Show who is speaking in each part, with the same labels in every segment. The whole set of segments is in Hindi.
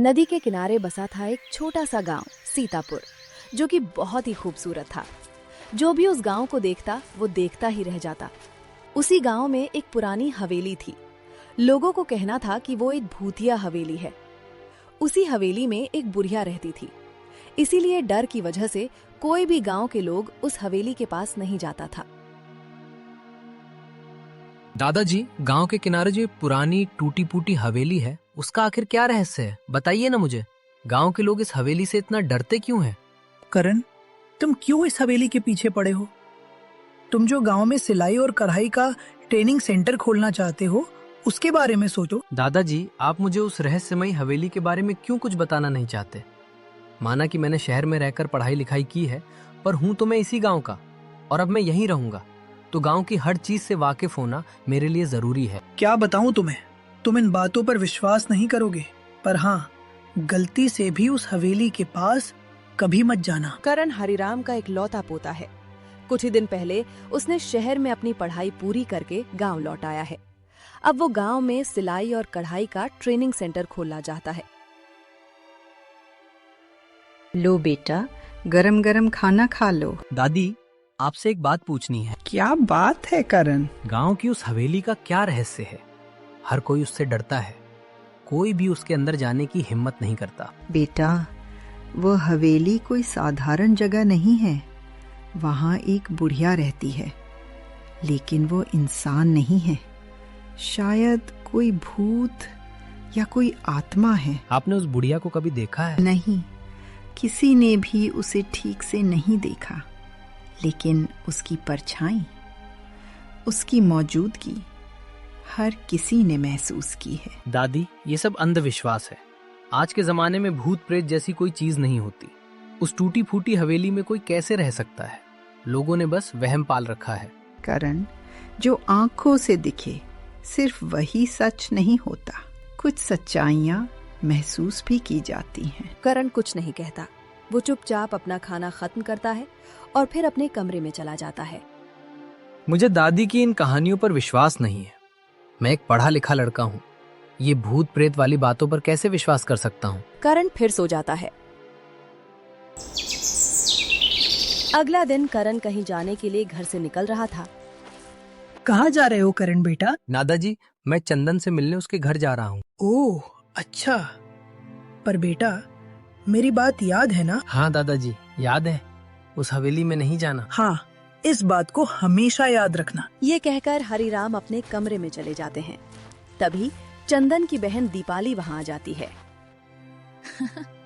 Speaker 1: नदी के किनारे बसा था एक छोटा सा गांव सीतापुर, जो कि बहुत ही खूबसूरत था। जो भी उस गांव को देखता वो देखता ही रह जाता। उसी गांव में एक पुरानी हवेली थी। लोगों को कहना था कि वो एक भूतिया हवेली है। उसी हवेली में एक बुढ़िया रहती थी, इसीलिए डर की वजह से कोई भी गांव के लोग उस हवेली के पास नहीं जाता था।
Speaker 2: दादाजी, गांव के किनारे जो पुरानी टूटी फूटी हवेली है, उसका आखिर क्या रहस्य है? बताइए ना मुझे। गांव के लोग इस हवेली से इतना डरते क्यों हैं?
Speaker 3: करण, तुम क्यों इस हवेली के पीछे पड़े हो? तुम जो गांव में सिलाई और कढ़ाई का ट्रेनिंग सेंटर खोलना चाहते हो, उसके बारे में सोचो।
Speaker 2: दादाजी, आप मुझे उस रहस्यमयी हवेली के बारे में क्यों कुछ बताना नहीं चाहते? माना कि मैंने शहर में रहकर पढ़ाई लिखाई की है, पर हूं तो मैं इसी गांव का, और अब मैं यहीं रहूंगा, तो गांव की हर चीज से वाकिफ होना मेरे लिए जरूरी है।
Speaker 3: क्या बताऊं तुम्हें? तुम इन बातों पर विश्वास नहीं करोगे, पर हाँ, गलती से भी उस हवेली के पास कभी मत जाना।
Speaker 1: करण हरिराम का एक लौता पोता है। कुछ ही दिन पहले उसने शहर में अपनी पढ़ाई पूरी करके गांव लौट आया है। अब वो गांव में सिलाई और कढ़ाई का ट्रेनिंग सेंटर खोलना चाहता है।
Speaker 4: लो बेटा, गरम गरम खाना खा लो।
Speaker 2: दादी, आपसे एक बात पूछनी है।
Speaker 5: क्या बात है करण?
Speaker 2: गांव की उस हवेली का क्या रहस्य है? हर कोई उससे डरता है, कोई भी उसके अंदर जाने की हिम्मत नहीं करता।
Speaker 4: बेटा, वो हवेली कोई साधारण जगह नहीं है। वहाँ एक बुढ़िया रहती है, लेकिन वो इंसान नहीं है। शायद कोई भूत या कोई आत्मा है।
Speaker 2: आपने उस बुढ़िया को कभी देखा है?
Speaker 4: नहीं, किसी ने भी उसे ठीक से नहीं देखा, लेकिन उसकी परछाई, उसकी मौजूदगी हर किसी ने महसूस की है।
Speaker 2: दादी, ये सब अंधविश्वास है। आज के जमाने में भूत प्रेत जैसी कोई चीज नहीं होती। उस टूटी फूटी हवेली में कोई कैसे रह सकता है? लोगों ने बस वहम पाल रखा है।
Speaker 4: करण, जो आंखों से दिखे सिर्फ वही सच नहीं होता। कुछ सच्चाइयाँ महसूस भी की जाती हैं।
Speaker 1: करण कुछ नहीं कहता। वो चुपचाप अपना खाना खत्म करता है और फिर अपने कमरे में चला जाता है।
Speaker 2: मुझे दादी की इन कहानियों पर विश्वास नहीं है। मैं एक पढ़ा लिखा लड़का हूँ, ये भूत प्रेत वाली बातों पर कैसे विश्वास कर सकता हूँ?
Speaker 1: करण फिर सो जाता है। अगला दिन करण कहीं जाने के लिए घर से निकल रहा था।
Speaker 3: कहाँ जा रहे हो करण बेटा?
Speaker 2: दादाजी, मैं चंदन से मिलने उसके घर जा रहा हूँ।
Speaker 3: ओह अच्छा, पर बेटा मेरी बात याद है ना?
Speaker 2: हाँ दादाजी, याद है। उस हवेली में नहीं जाना।
Speaker 3: हाँ, इस बात को हमेशा याद रखना।
Speaker 1: ये कहकर हरिराम अपने कमरे में चले जाते हैं। तभी चंदन की बहन दीपाली वहाँ आ जाती है।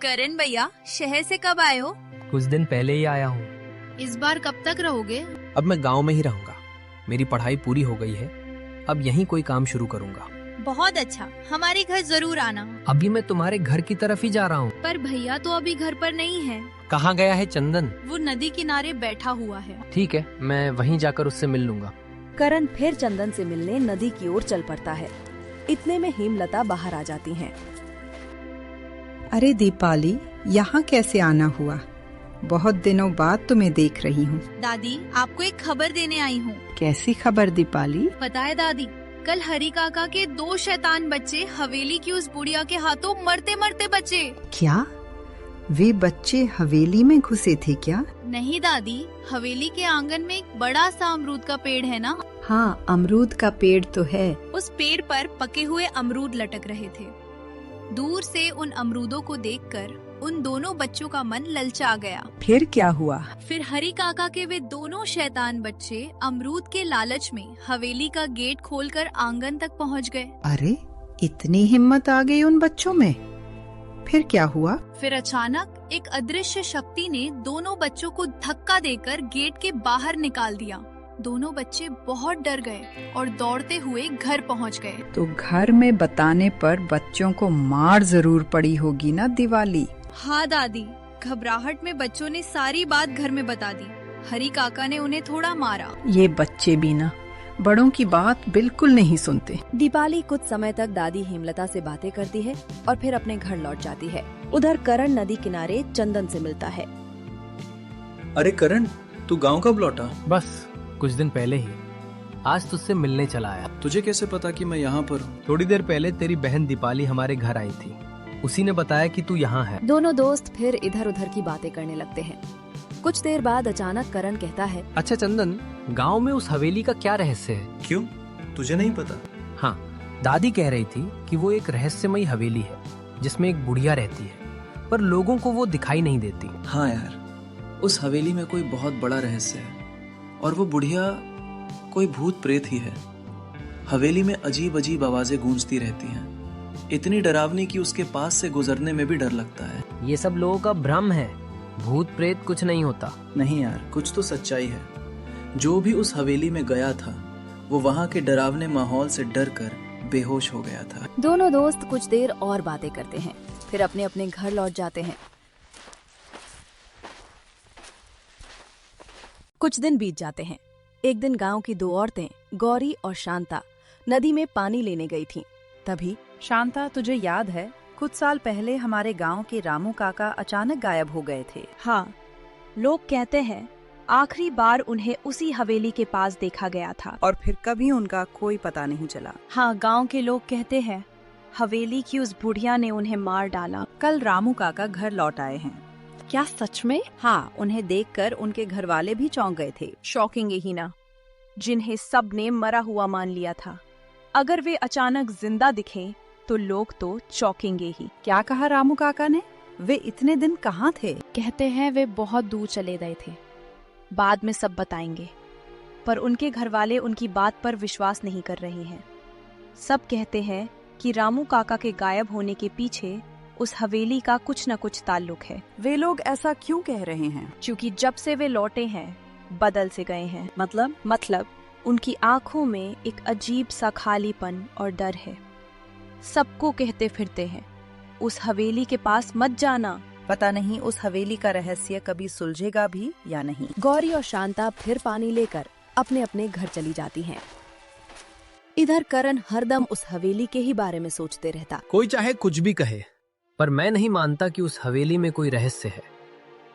Speaker 6: करण भैया, शहर से कब आए हो?
Speaker 2: कुछ दिन पहले ही आया हूँ।
Speaker 6: इस बार कब तक रहोगे?
Speaker 2: अब मैं गांव में ही रहूंगा। मेरी पढ़ाई पूरी हो गई है, अब यहीं कोई काम शुरू करूंगा।
Speaker 6: बहुत अच्छा, हमारे घर जरूर आना।
Speaker 2: अभी मैं तुम्हारे घर की तरफ ही जा रहा हूँ।
Speaker 6: पर भैया तो अभी घर पर नहीं है।
Speaker 2: कहाँ गया है चंदन?
Speaker 6: वो नदी किनारे बैठा हुआ है।
Speaker 2: ठीक है, मैं वहीं जाकर उससे मिल लूंगा।
Speaker 1: करण फिर चंदन से मिलने नदी की ओर चल पड़ता है। इतने में हेमलता बाहर आ जाती हैं।
Speaker 4: अरे दीपाली, यहाँ कैसे आना हुआ? बहुत दिनों बाद तुम्हें देख रही हूँ।
Speaker 6: दादी, आपको एक खबर देने आई हूँ।
Speaker 4: कैसी खबर दीपाली?
Speaker 6: पता है दादी, कल हरी काका के 2 शैतान बच्चे हवेली की उस बुढ़िया के हाथों मरते मरते बचे।
Speaker 4: क्या वे बच्चे हवेली में घुसे थे क्या?
Speaker 6: नहीं दादी, हवेली के आंगन में एक बड़ा सा अमरूद का पेड़ है ना।
Speaker 4: हाँ, अमरूद का पेड़ तो है।
Speaker 6: उस पेड़ पर पके हुए अमरूद लटक रहे थे। दूर से उन अमरूदों को देखकर उन दोनों बच्चों का मन ललचा गया।
Speaker 4: फिर क्या हुआ?
Speaker 6: फिर हरी काका के वे दोनों शैतान बच्चे अमरूद के लालच में हवेली का गेट खोलकर आंगन तक पहुंच गए।
Speaker 4: अरे, इतनी हिम्मत आ गई उन बच्चों में? फिर क्या हुआ?
Speaker 6: फिर अचानक एक अदृश्य शक्ति ने दोनों बच्चों को धक्का देकर गेट के बाहर निकाल दिया। दोनों बच्चे बहुत डर गए और दौड़ते हुए घर पहुंच गए।
Speaker 4: तो घर में बताने पर बच्चों को मार जरूर पड़ी होगी ना दिवाली?
Speaker 6: हाँ दादी, घबराहट में बच्चों ने सारी बात घर में बता दी। हरी काका ने उन्हें थोड़ा मारा।
Speaker 4: ये बच्चे भी ना बड़ों की बात बिल्कुल नहीं सुनते।
Speaker 1: दीपाली कुछ समय तक दादी हेमलता से बातें करती है और फिर अपने घर लौट जाती है। उधर करण नदी किनारे चंदन से मिलता है।
Speaker 7: अरे करण, तू गांव कब लौटा?
Speaker 2: बस कुछ दिन पहले ही। आज तुझसे मिलने चला आया।
Speaker 7: तुझे कैसे पता कि मैं यहाँ पर हूँ?
Speaker 2: थोड़ी देर पहले तेरी बहन दीपाली हमारे घर आई थी। उसी ने बताया कि तू यहाँ है।
Speaker 1: दोनों दोस्त फिर इधर उधर की बातें करने लगते हैं। कुछ देर बाद अचानक करण कहता है,
Speaker 2: अच्छा चंदन, गांव में उस हवेली का क्या रहस्य है?
Speaker 7: क्यों, तुझे नहीं पता?
Speaker 2: हाँ, दादी कह रही थी कि वो एक रहस्यमयी हवेली है जिसमें एक बुढ़िया रहती है, पर लोगों को वो दिखाई नहीं देती।
Speaker 7: हाँ यार, उस हवेली में कोई बहुत बड़ा रहस्य है और वो बुढ़िया कोई भूत प्रेत ही है। हवेली में अजीब अजीब आवाजें गूंजती रहती हैं, इतनी डरावनी कि उसके पास से गुजरने में भी डर लगता है।
Speaker 2: ये सब लोगों का भ्रम है, भूत प्रेत कुछ नहीं होता।
Speaker 7: नहीं यार, कुछ तो सच्चाई है। जो भी उस हवेली में गया था वो वहाँ के डरावने माहौल से डर कर बेहोश हो गया था।
Speaker 1: दोनों दोस्त कुछ देर और बातें करते हैं, फिर अपने अपने घर लौट जाते हैं। कुछ दिन बीत जाते हैं। एक दिन गांव की दो औरतें, गौरी और शांता, नदी में पानी लेने गई थीं। तभी
Speaker 5: शांता, तुझे याद है कुछ साल पहले हमारे गांव के रामू काका अचानक गायब हो गए थे।
Speaker 8: हाँ, लोग कहते हैं आखिरी बार उन्हें उसी हवेली के पास देखा गया था
Speaker 5: और फिर कभी उनका कोई पता नहीं चला।
Speaker 8: हाँ, गांव के लोग कहते हैं हवेली की उस बुढ़िया ने उन्हें मार डाला।
Speaker 5: कल रामू काका घर लौट आए हैं।
Speaker 8: क्या सच में?
Speaker 5: हाँ, उन्हें देखकर उनके घर वाले भी चौंक गए थे।
Speaker 8: शॉकिंग ही ना, जिन्हें सब ने मरा हुआ मान लिया था। अगर वे अचानक जिंदा दिखें तो लोग तो चौंकेंगे ही।
Speaker 5: क्या कहा रामू काका ने? वे इतने दिन कहाँ थे?
Speaker 8: कहते हैं वे बहुत दूर चले गए थे, बाद में सब बताएंगे। पर उनके घर वाले उनकी बात पर विश्वास नहीं कर रहे हैं। सब कहते हैं कि रामू काका के गायब होने के पीछे उस हवेली का कुछ न कुछ ताल्लुक है।
Speaker 5: वे लोग ऐसा क्यों कह रहे हैं?
Speaker 8: क्योंकि जब से वे लौटे हैं बदल से गए हैं। मतलब उनकी आंखों में एक अजीब सा खालीपन और डर है। सबको कहते फिरते हैं उस हवेली के पास मत जाना।
Speaker 5: पता नहीं उस हवेली का रहस्य कभी सुलझेगा भी या नहीं।
Speaker 1: गौरी और शांता फिर पानी लेकर अपने अपने घर चली जाती हैं। इधर करण हरदम उस हवेली के ही बारे में सोचते रहता।
Speaker 2: कोई चाहे कुछ भी कहे, पर मैं नहीं मानता कि उस हवेली में कोई रहस्य है।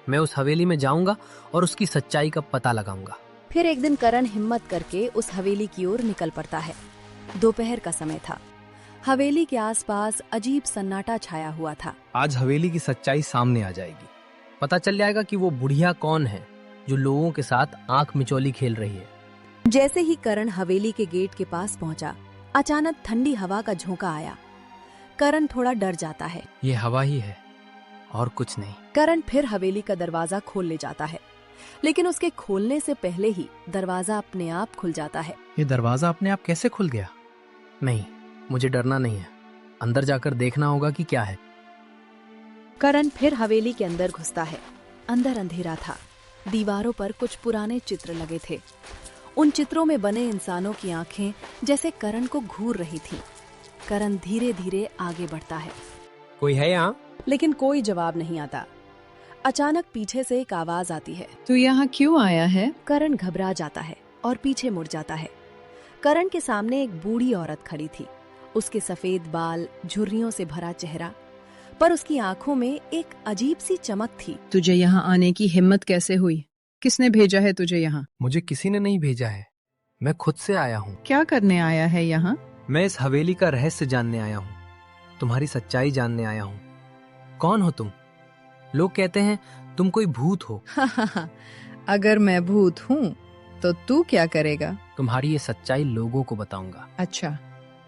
Speaker 2: मैं उस हवेली में जाऊंगा और उसकी सच्चाई का पता लगाऊंगा।
Speaker 1: फिर एक दिन करण हिम्मत करके उस हवेली की ओर निकल पड़ता है। दोपहर का समय था। हवेली के आसपास अजीब सन्नाटा छाया हुआ था।
Speaker 2: आज हवेली की सच्चाई सामने आ जाएगी। पता चल जाएगा कि वो बुढ़िया कौन है जो लोगों के साथ आंख मिचौली खेल रही है।
Speaker 1: जैसे ही करण हवेली के गेट के पास पहुंचा, अचानक ठंडी हवा का झोंका आया। करण थोड़ा डर जाता है।
Speaker 2: ये हवा ही है और कुछ नहीं।
Speaker 1: करण फिर हवेली का दरवाजा खोल ले जाता है, लेकिन उसके खोलने से पहले ही दरवाजा अपने आप खुल जाता है।
Speaker 2: ये दरवाजा अपने आप कैसे खुल गया? नहीं, मुझे डरना नहीं है। अंदर जाकर देखना होगा कि क्या है।
Speaker 1: करण फिर हवेली के अंदर घुसता है। अंदर अंधेरा था। दीवारों पर कुछ पुराने चित्र लगे थे। उन चित्रों में बने इंसानों की आंखें जैसे करण को घूर रही थीं। करण धीरे धीरे आगे बढ़ता है।
Speaker 2: कोई है यहाँ?
Speaker 1: लेकिन कोई जवाब नहीं आता। अचानक पीछे से एक आवाज आती है।
Speaker 9: तू यहाँ क्यों आया है?
Speaker 1: करण घबरा जाता है और पीछे मुड़ जाता है। करण के सामने एक बूढ़ी औरत खड़ी थी। उसके सफेद बाल, झुर्रियों से भरा चेहरा, पर उसकी आंखों में एक अजीब सी चमक थी।
Speaker 9: तुझे यहाँ आने की हिम्मत कैसे हुई? किसने भेजा है तुझे यहाँ?
Speaker 2: मुझे किसी ने नहीं भेजा है, मैं खुद से आया हूँ।
Speaker 9: क्या करने आया है यहाँ?
Speaker 2: मैं इस हवेली का रहस्य जानने आया हूँ, तुम्हारी सच्चाई जानने आया हूँ। कौन हो तुम? लोग कहते हैं तुम कोई भूत हो।
Speaker 9: अगर मैं भूत हूँ तो तू क्या करेगा?
Speaker 2: तुम्हारी ये सच्चाई लोगों को बताऊंगा।
Speaker 9: अच्छा,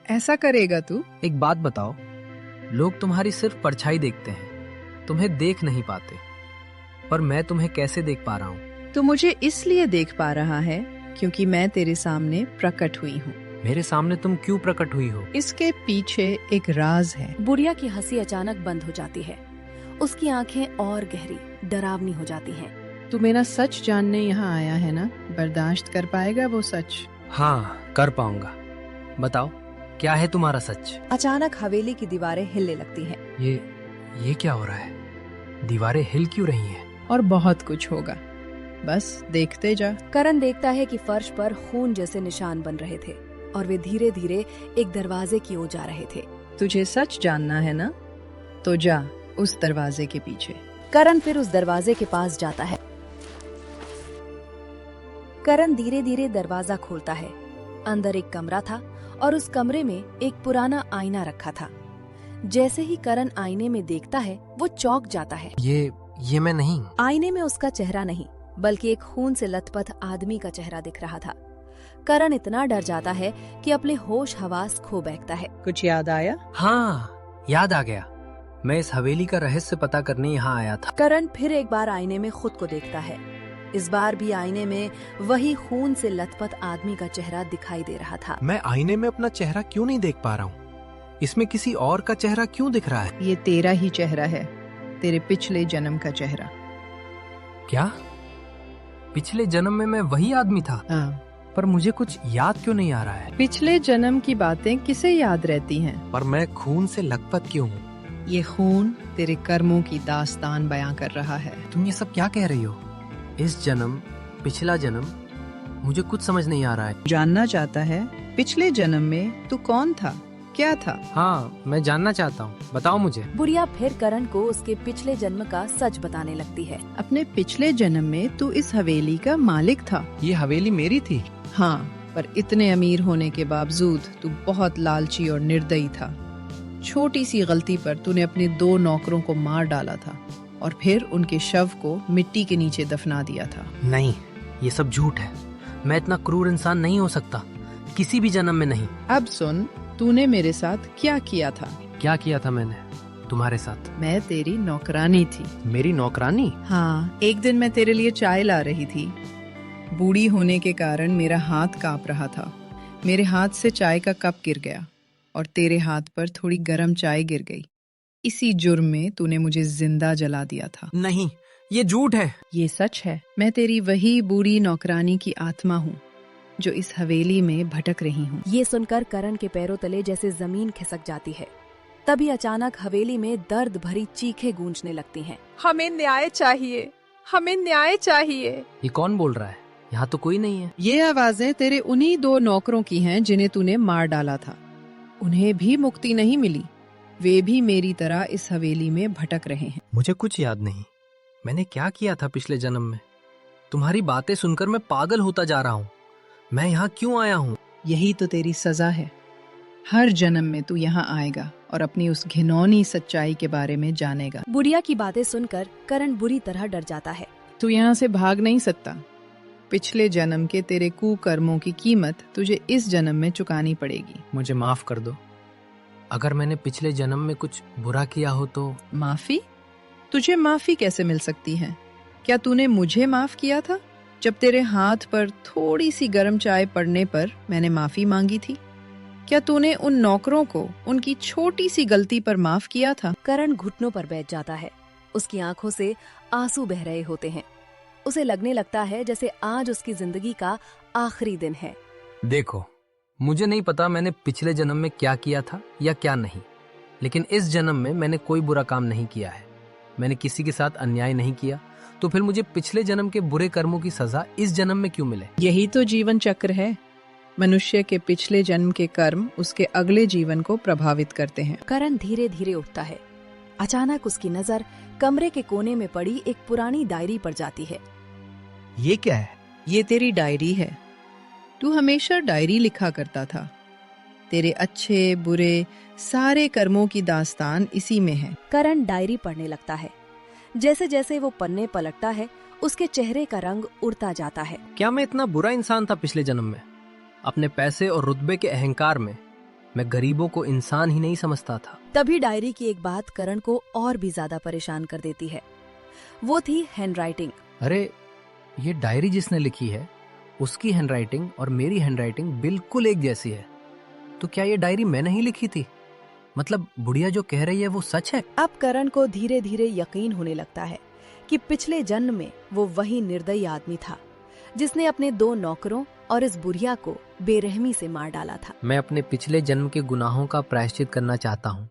Speaker 9: ऐसा करेगा तू?
Speaker 2: एक बात बताओ, लोग तुम्हारी सिर्फ परछाई देखते हैं, तुम्हें देख नहीं पाते, पर मैं तुम्हें कैसे देख पा रहा हूँ?
Speaker 9: तू मुझे इसलिए देख पा रहा है क्योंकि मैं तेरे सामने प्रकट हुई हूँ।
Speaker 2: मेरे सामने तुम क्यों प्रकट हुई हो?
Speaker 9: इसके पीछे एक राज है।
Speaker 1: बुढ़िया की हंसी अचानक बंद हो जाती है। उसकी आंखें और गहरी, डरावनी हो जाती हैं।
Speaker 9: तू मेरा सच जानने यहाँ आया है ना? बर्दाश्त कर पाएगा वो सच?
Speaker 2: हाँ, कर पाऊंगा। बताओ, क्या है तुम्हारा सच?
Speaker 1: अचानक हवेली की दीवारें हिलने लगती हैं।
Speaker 2: ये क्या हो रहा है? दीवारें हिल क्यों रही हैं?
Speaker 9: और बहुत कुछ होगा, बस देखते जा।
Speaker 1: करण देखता है कि फर्श पर खून जैसे निशान बन रहे थे और वे धीरे धीरे एक दरवाजे की ओर जा रहे थे।
Speaker 9: तुझे सच जानना है ना? तो जा उस दरवाजे के पीछे।
Speaker 1: करण फिर उस दरवाजे के पास जाता है। करण धीरे धीरे दरवाजा खोलता है। अंदर एक कमरा था और उस कमरे में एक पुराना आईना रखा था। जैसे ही करण आईने में देखता है वो चौंक जाता है।
Speaker 2: ये मैं नहीं।
Speaker 1: आईने में उसका चेहरा नहीं बल्कि एक खून से लथपथ आदमी का चेहरा दिख रहा था। करण इतना डर जाता है कि अपने होश हवास खो बैठता है।
Speaker 9: कुछ याद आया?
Speaker 2: हाँ, याद आ गया। मैं इस हवेली का रहस्य पता करने यहाँ आया था।
Speaker 1: करण फिर एक बार आईने में खुद को देखता है। इस बार भी आईने में वही खून से लथपथ आदमी का चेहरा दिखाई दे रहा था।
Speaker 10: मैं आईने में अपना चेहरा क्यों नहीं देख पा रहा हूँ? इसमें किसी और का चेहरा क्यों दिख रहा है?
Speaker 9: ये तेरा ही चेहरा है, तेरे पिछले जन्म का चेहरा।
Speaker 2: क्या? पिछले जन्म में मैं वही आदमी था?
Speaker 9: हाँ।
Speaker 2: पर मुझे कुछ याद क्यों नहीं आ रहा है?
Speaker 9: पिछले जन्म की बातें किसे याद रहती हैं?
Speaker 10: पर मैं खून से लथपथ क्यों हूँ?
Speaker 9: ये खून तेरे कर्मों की दास्तान बयां कर रहा है।
Speaker 2: तुम ये सब क्या कह रही हो? इस जन्म, पिछला जन्म, मुझे कुछ समझ नहीं आ रहा है।
Speaker 9: जानना चाहता है पिछले जन्म में तू कौन था, क्या था?
Speaker 2: हाँ, मैं जानना चाहता हूँ, बताओ मुझे।
Speaker 1: बुढ़िया फिर करण को उसके पिछले जन्म का सच बताने लगती है।
Speaker 9: अपने पिछले जन्म में तू इस हवेली का मालिक था।
Speaker 10: ये हवेली मेरी थी।
Speaker 9: हाँ, पर इतने अमीर होने के बावजूद तू बहुत लालची और निर्दयी था। छोटी सी गलती पर तूने अपने 2 नौकरों को मार डाला था और फिर उनके शव को मिट्टी के नीचे दफना दिया था।
Speaker 2: नहीं, ये सब झूठ है। मैं इतना क्रूर इंसान नहीं हो सकता, किसी भी जन्म में नहीं।
Speaker 9: अब सुन, तूने मेरे साथ क्या किया था?
Speaker 2: क्या किया था मैंने तुम्हारे साथ?
Speaker 9: मैं तेरी नौकरानी थी।
Speaker 10: मेरी नौकरानी?
Speaker 9: हाँ, एक दिन मैं तेरे लिए चाय ला रही थी। बूढ़ी होने के कारण मेरा हाथ कांप रहा था। मेरे हाथ से चाय का कप गिर गया और तेरे हाथ पर थोड़ी गर्म चाय गिर गई। इसी जुर्म में तूने मुझे जिंदा जला दिया था।
Speaker 2: नहीं, ये झूठ है।
Speaker 9: ये सच है। मैं तेरी वही बूढ़ी नौकरानी की आत्मा हूँ जो इस हवेली में भटक रही हूँ।
Speaker 1: ये सुनकर करण के पैरों तले जैसे जमीन खिसक जाती है। तभी अचानक हवेली में दर्द भरी चीखें गूंजने लगती हैं।
Speaker 11: हमें न्याय चाहिए, हमें न्याय चाहिए।
Speaker 2: ये कौन बोल रहा है? यहाँ तो कोई नहीं है।
Speaker 9: ये आवाजें तेरे उन्हीं 2 नौकरों की हैं जिन्हें तूने मार डाला था। उन्हें भी मुक्ति नहीं मिली। वे भी मेरी तरह इस हवेली में भटक रहे हैं।
Speaker 2: मुझे कुछ याद नहीं। मैंने क्या किया था पिछले जन्म में? तुम्हारी बातें सुनकर मैं पागल होता जा रहा हूँ। मैं यहाँ क्यों आया हूँ?
Speaker 9: यही तो तेरी सजा है। हर जन्म में तू यहाँ आएगा और अपनी उस घिनौनी सच्चाई के बारे में जानेगा।
Speaker 1: बुढ़िया की बातें सुनकर करण बुरी तरह डर जाता है।
Speaker 9: तू यहाँ से भाग नहीं सकता। पिछले जन्म के तेरे कुकर्मों की कीमत तुझे इस जन्म में चुकानी पड़ेगी।
Speaker 2: मुझे माफ कर दो। अगर मैंने पिछले जन्म में कुछ बुरा किया हो तो।
Speaker 9: माफी? तुझे माफी कैसे मिल सकती है? क्या तूने मुझे माफ किया था जब तेरे हाथ पर थोड़ी सी गर्म चाय पड़ने पर मैंने माफी मांगी थी? क्या तूने उन नौकरों को उनकी छोटी सी गलती पर माफ किया था?
Speaker 1: करण घुटनों पर बैठ जाता है। उसकी आंखों से आंसू बह रहे होते हैं। उसे लगने लगता है जैसे आज उसकी जिंदगी का आखिरी दिन है।
Speaker 2: देखो, मुझे नहीं पता मैंने पिछले जन्म में क्या किया था या क्या नहीं, लेकिन इस जन्म में मैंने कोई बुरा काम नहीं किया है। मैंने किसी के साथ अन्याय नहीं किया, तो फिर मुझे पिछले जन्म के बुरे कर्मों की सजा इस जन्म में क्यों मिले?
Speaker 9: यही तो जीवन चक्र है। मनुष्य के पिछले जन्म के कर्म उसके अगले जीवन को प्रभावित करते हैं।
Speaker 1: करण धीरे धीरे उठता है। अचानक उसकी नजर कमरे के कोने में पड़ी एक पुरानी डायरी पर जाती है।
Speaker 10: ये क्या है?
Speaker 9: ये तेरी डायरी है। तू हमेशा डायरी लिखा करता था। तेरे अच्छे बुरे सारे कर्मों की दास्तान इसी में है।
Speaker 1: करण डायरी पढ़ने लगता है। जैसे जैसे वो पन्ने पलटता है, उसके चेहरे का रंग उड़ता जाता है।
Speaker 2: क्या मैं इतना बुरा इंसान था पिछले जन्म में? अपने पैसे और रुतबे के अहंकार में मैं गरीबों को इंसान ही नहीं समझता था।
Speaker 1: तभी डायरी की एक बात करण को और भी ज्यादा परेशान कर देती है। वो थी हैंडराइटिंग।
Speaker 2: अरे, ये डायरी जिसने लिखी है उसकी हैंडराइटिंग और मेरी हैंडराइटिंग बिल्कुल एक जैसी है। तो क्या ये डायरी मैंने ही लिखी थी? मतलब बुढ़िया जो कह रही है वो सच है?
Speaker 1: अब करण को धीरे धीरे यकीन होने लगता है कि पिछले जन्म में वो वही निर्दयी आदमी था जिसने अपने 2 नौकरों और इस बुढ़िया को बेरहमी से मार डाला था।
Speaker 2: मैं अपने पिछले जन्म के गुनाहों का प्रायश्चित करना चाहता हूँ।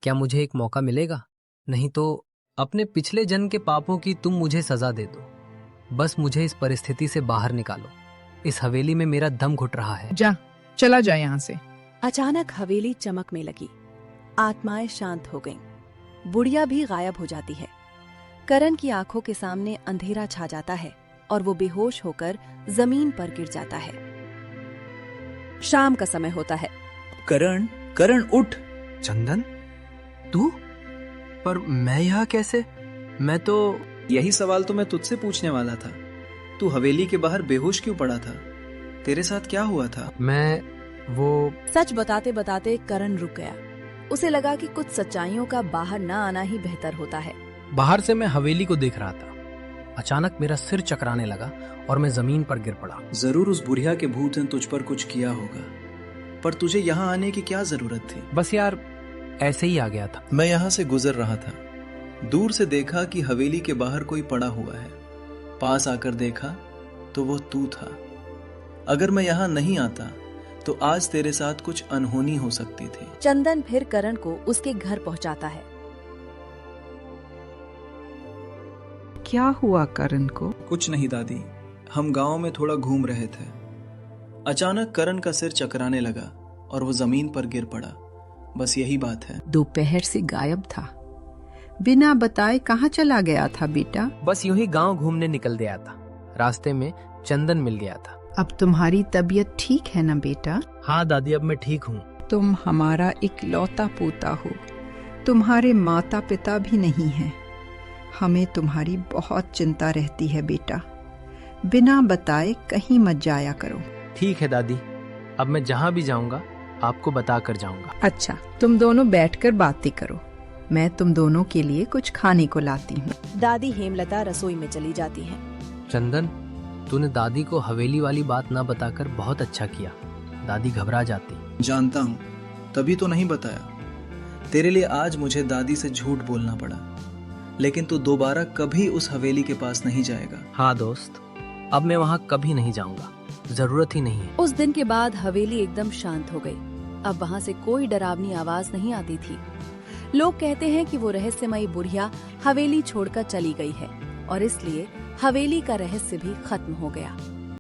Speaker 2: क्या मुझे एक मौका मिलेगा? नहीं तो अपने पिछले जन्म के पापों की तुम मुझे सजा दे दो। बस मुझे इस परिस्थिति से बाहर निकालो। इस हवेली में मेरा दम घुट रहा है।
Speaker 9: जा, चला जा यहाँ से।
Speaker 1: अचानक हवेली चमकने लगी। आत्माएं शांत हो गईं। बुढ़िया भी गायब हो जाती है। करण की आंखों के सामने अंधेरा छा जाता है और वो बेहोश होकर जमीन पर गिर जाता है। शाम का समय होता है।
Speaker 7: करण, करण उठ।
Speaker 10: चंदन,
Speaker 2: तू? पर मैं यहाँ कैसे? मैं तो...
Speaker 7: यही सवाल तो मैं तुझसे पूछने वाला था। तू हवेली के बाहर बेहोश क्यों पड़ा था? तेरे साथ क्या हुआ था?
Speaker 2: वो...
Speaker 1: सच बताते बताते करण रुक गया। उसे लगा कि कुछ सच्चाइयों का बाहर न आना ही बेहतर होता है।
Speaker 2: बाहर से मैं हवेली को देख रहा था। अचानक मेरा सिर चकराने लगा और मैं जमीन पर गिर पड़ा।
Speaker 7: जरूर उस बुढ़िया के भूत ने तुझ पर कुछ किया होगा, पर तुझे यहाँ आने की क्या जरूरत थी?
Speaker 2: बस यार, ऐसे ही आ गया था।
Speaker 7: मैं यहाँ से गुजर रहा था, दूर से देखा कि हवेली के बाहर कोई पड़ा हुआ है। पास आकर देखा तो वो तू था। अगर मैं यहाँ नहीं आता तो आज तेरे साथ कुछ अनहोनी हो सकती थी।
Speaker 1: चंदन फिर करण को उसके घर पहुंचाता है।
Speaker 4: क्या हुआ करण को?
Speaker 7: कुछ नहीं दादी, हम गांव में थोड़ा घूम रहे थे। अचानक करण का सिर चकराने लगा और वो जमीन पर गिर पड़ा। बस यही बात है।
Speaker 4: दोपहर से गायब था, बिना बताए कहाँ चला गया था बेटा?
Speaker 2: बस यूं ही गांव घूमने निकल गया था। रास्ते में चंदन मिल गया था।
Speaker 4: अब तुम्हारी तबीयत ठीक है ना बेटा?
Speaker 2: हाँ दादी, अब मैं ठीक हूँ।
Speaker 4: तुम हमारा इकलौता पोता हो, तुम्हारे माता पिता भी नहीं हैं। हमें तुम्हारी बहुत चिंता रहती है बेटा। बिना बताए कहीं मत जाया करो।
Speaker 2: ठीक है दादी, अब मैं जहाँ भी जाऊँगा आपको बता कर जाऊँगा।
Speaker 4: अच्छा, तुम दोनों बैठकर बातें करो, मैं तुम दोनों के लिए कुछ खाने को लाती हूँ।
Speaker 1: दादी हेमलता रसोई में चली जाती हैं।
Speaker 2: चंदन, तूने दादी को हवेली वाली बात ना बताकर बहुत अच्छा किया। दादी घबरा जाती।
Speaker 7: जानता हूँ, तभी तो नहीं बताया। तेरे लिए आज मुझे दादी से झूठ बोलना पड़ा, लेकिन तू दोबारा कभी उस हवेली के पास नहीं जाएगा।
Speaker 2: हाँ दोस्त, अब मैं वहाँ कभी नहीं जाऊँगा, जरूरत ही नहीं है।
Speaker 1: उस दिन के बाद हवेली एकदम शांत हो गई। अब वहाँ से कोई डरावनी आवाज नहीं आती थी। लोग कहते हैं कि वो रहस्यमयी बुढ़िया हवेली छोड़कर चली गई है और इसलिए हवेली का रहस्य भी खत्म हो गया।